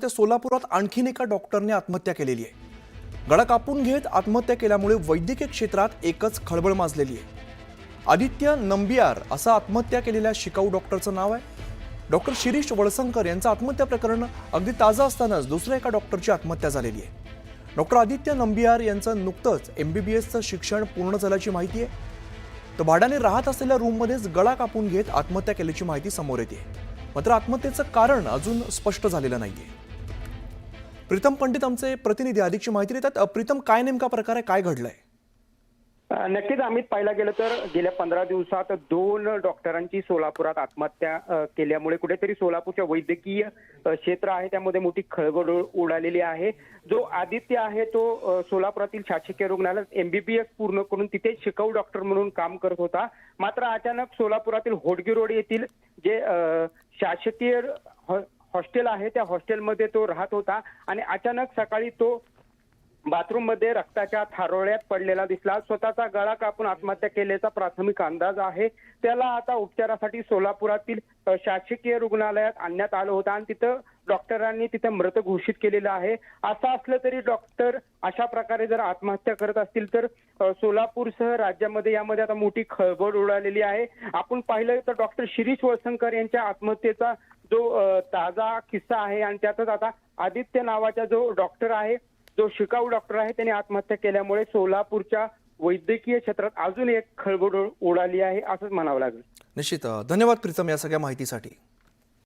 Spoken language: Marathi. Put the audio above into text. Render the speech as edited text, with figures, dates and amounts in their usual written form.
ते सोलापुरात आणखीन एका डॉक्टरने आत्महत्या केलेली आहे। गळा कापून घेत आत्महत्या केल्यामुळे वैद्यकीय क्षेत्रात एकच खळबळ माजलेली आहे। आदित्य नंबियार असं आत्महत्या केलेल्या शिकाऊ डॉक्टरचं नाव आहे। डॉक्टर शिरीष वळसंकर यांचं आत्महत्या प्रकरण अगदी ताजं असतानाच दुसऱ्या एका डॉक्टरची आत्महत्या झालेली आहे। डॉक्टर आदित्य नंबियार यांचं नुकतंच MBBSचं शिक्षण पूर्ण झाल्याची माहिती आहे। तो भाड्याने राहत असलेल्या रूममध्येच गळा कापून घेत आत्महत्या केल्याची माहिती समोर येते। मात्र आत्महत्येचं कारण अजून स्पष्ट झालेलं नाहीये। प्रीतम पंडित आमचे प्रतिनिधी अधिकची माहिती देतात। प्रीतम, काय नेमका प्रकार आहे, काय घडलंय? नक्कीच अमित, पाहायला गेलं तर गेल्या 15 दिवसात 2 डॉक्टरांची सोलापुरात आत्महत्या केल्यामुळे कुठेतरी सोलापूरच्या वैद्यकीय क्षेत्र आहे त्यामध्ये मोठी खळबळ उडालेली आहे। जो आदित्य आहे तो सोलापुरातील शासकीय रुग्णालयात MBBS पूर्ण करून तिथे शिकाऊ डॉक्टर म्हणून काम करत होता। मात्र अचानक सोलापुरातील होडगी रोड येथील जे शासकीय हॉस्टेल आहे त्या हॉस्टेलमध्ये तो राहत होता आणि अचानक सकाळी तो बाथरूम मध्ये रक्ताच्या थारोळ्यात पडलेला दिसला। स्वतःचा गळा कापून आत्महत्या केल्याचा प्राथमिक अंदाज आहे। त्याला आता उपचारासाठी सोलापुरातील शासकीय रुग्णालयात आणण्यात आलं होतं आणि तिथं डॉक्टरांनी तिथं मृत घोषित केलेलं आहे। असं असलं तरी डॉक्टर अशा प्रकारे जर आत्महत्या करत असतील तर सोलापूरसह राज्यामध्ये यामध्ये आता मोठी खळबळ उडालेली आहे। आपण पाहिलं तर डॉक्टर शिरीष वळसंकर यांच्या आत्महत्येचा जो ताजा किस्सा आहे आणि त्यातच आता आदित्य नावाचा जो डॉक्टर आहे, जो शिकाऊ डॉक्टर आहे, त्याने आत्महत्या केल्यामुळे सोलापूरच्या वैद्यकीय क्षेत्रात अजून एक खळबळ उडाली आहे असंच म्हणावं लागेल। निश्चित धन्यवाद प्रीतम या सगळ्या माहितीसाठी।